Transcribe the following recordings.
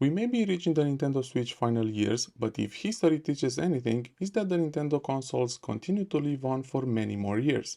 We may be reaching the Nintendo Switch final years, but if history teaches anything, it's that the Nintendo consoles continue to live on for many more years,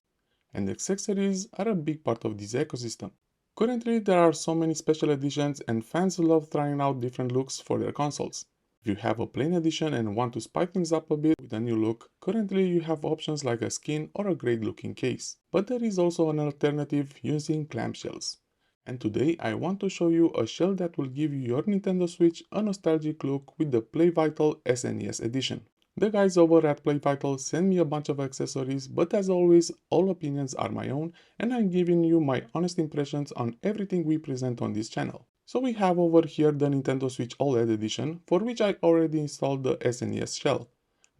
and accessories are a big part of this ecosystem. Currently, there are so many special editions and fans love trying out different looks for their consoles. If you have a plain edition and want to spice things up a bit with a new look, currently you have options like a skin or a great looking case. But there is also an alternative using clamshells. And today I want to show you a shell that will give your Nintendo Switch a nostalgic look with the Play Vital SNES edition. The guys over at Play Vital sent me a bunch of accessories, but as always, all opinions are my own and I'm giving you my honest impressions on everything we present on this channel. So we have over here the Nintendo Switch OLED edition, for which I already installed the SNES shell.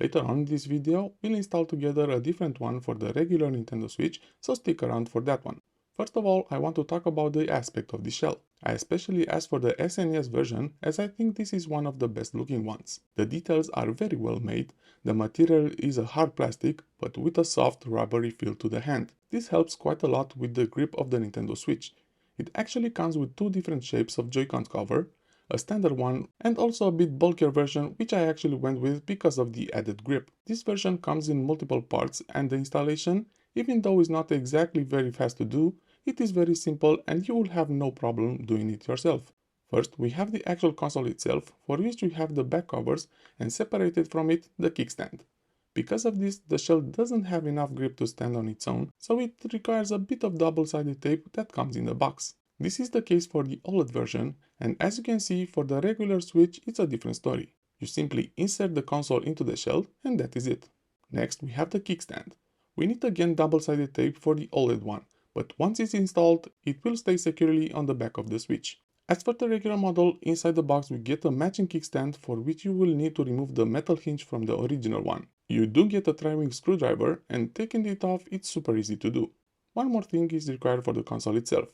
Later on in this video, we'll install together a different one for the regular Nintendo Switch, so stick around for that one. First of all, I want to talk about the aspect of the shell. I especially asked for the SNES version as I think this is one of the best looking ones. The details are very well made, the material is a hard plastic but with a soft rubbery feel to the hand. This helps quite a lot with the grip of the Nintendo Switch. It actually comes with two different shapes of Joy-Con cover, a standard one and also a bit bulkier version which I actually went with because of the added grip. This version comes in multiple parts and the installation, even though it's not exactly very fast to do, it is very simple and you will have no problem doing it yourself. First, we have the actual console itself, for which we have the back covers and separated from it the kickstand. Because of this, the shell doesn't have enough grip to stand on its own, so it requires a bit of double-sided tape that comes in the box. This is the case for the OLED version, and as you can see, for the regular Switch, it's a different story. You simply insert the console into the shell, and that is it. Next, we have the kickstand. We need again double-sided tape for the OLED one, but once it's installed, it will stay securely on the back of the Switch. As for the regular model, inside the box we get a matching kickstand for which you will need to remove the metal hinge from the original one. You do get a tri-wing screwdriver, and taking it off it's super easy to do. One more thing is required for the console itself.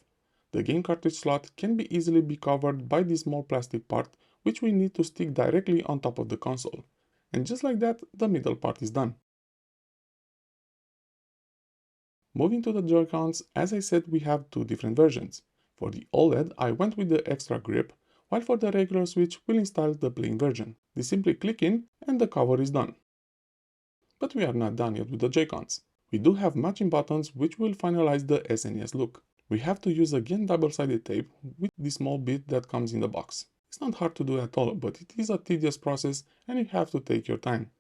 The game cartridge slot can be easily be covered by this small plastic part which we need to stick directly on top of the console. And just like that, the middle part is done. Moving to the Joy-Cons, as I said, we have two different versions. For the OLED, I went with the extra grip, while for the regular Switch, we'll install the plain version. They simply click in and the cover is done. But we are not done yet with the Joy-Cons. We do have matching buttons which will finalize the SNES look. We have to use again double-sided tape with the small bit that comes in the box. It's not hard to do at all, but it is a tedious process and you have to take your time.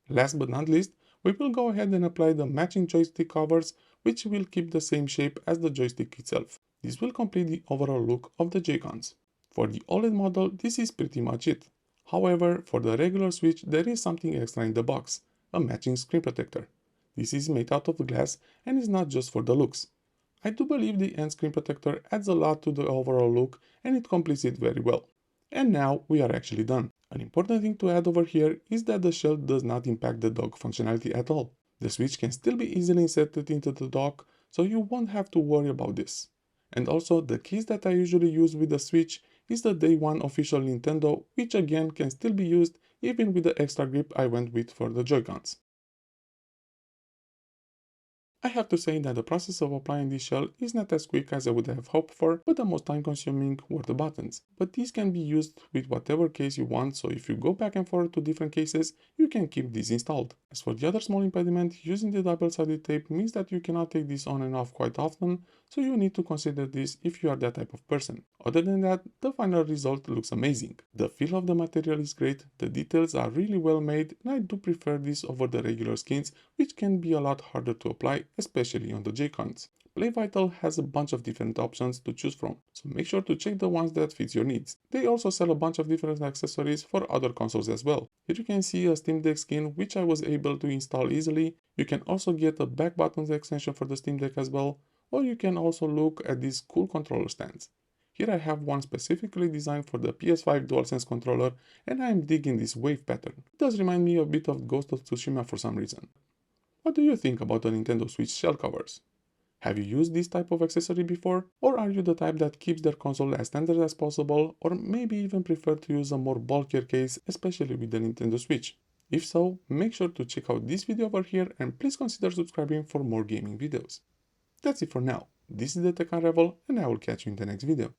Last but not least, we will go ahead and apply the matching joystick covers, which will keep the same shape as the joystick itself. This will complete the overall look of the Joy-Cons. For the OLED model, this is pretty much it. However, for the regular Switch, there is something extra in the box, a matching screen protector. This is made out of glass and is not just for the looks. I do believe the end screen protector adds a lot to the overall look and it completes it very well. And now we are actually done. An important thing to add over here is that the shell does not impact the dock functionality at all. The Switch can still be easily inserted into the dock, so you won't have to worry about this. And also, the case that I usually use with the Switch is the Day 1 official Nintendo, which again can still be used even with the extra grip I went with for the Joy-Cons. I have to say that the process of applying this shell is not as quick as I would have hoped for, but the most time consuming were the buttons. But these can be used with whatever case you want, so if you go back and forth to different cases, you can keep these installed. As for the other small impediment, using the double-sided tape means that you cannot take this on and off quite often, so you need to consider this if you are that type of person. Other than that, the final result looks amazing. The feel of the material is great, the details are really well made, and I do prefer this over the regular skins, which can be a lot harder to apply, especially on the Joy-Cons. Play Vital has a bunch of different options to choose from, so make sure to check the ones that fit your needs. They also sell a bunch of different accessories for other consoles as well. Here you can see a Steam Deck skin which I was able to install easily. You can also get a back buttons extension for the Steam Deck as well, or you can also look at these cool controller stands. Here I have one specifically designed for the PS5 DualSense controller and I am digging this wave pattern. It does remind me a bit of Ghost of Tsushima for some reason. What do you think about the Nintendo Switch shell covers? Have you used this type of accessory before? Or are you the type that keeps their console as standard as possible, or maybe even prefer to use a more bulkier case, especially with the Nintendo Switch? If so, make sure to check out this video over here and please consider subscribing for more gaming videos. That's it for now. This is the Tech Unravel and I will catch you in the next video.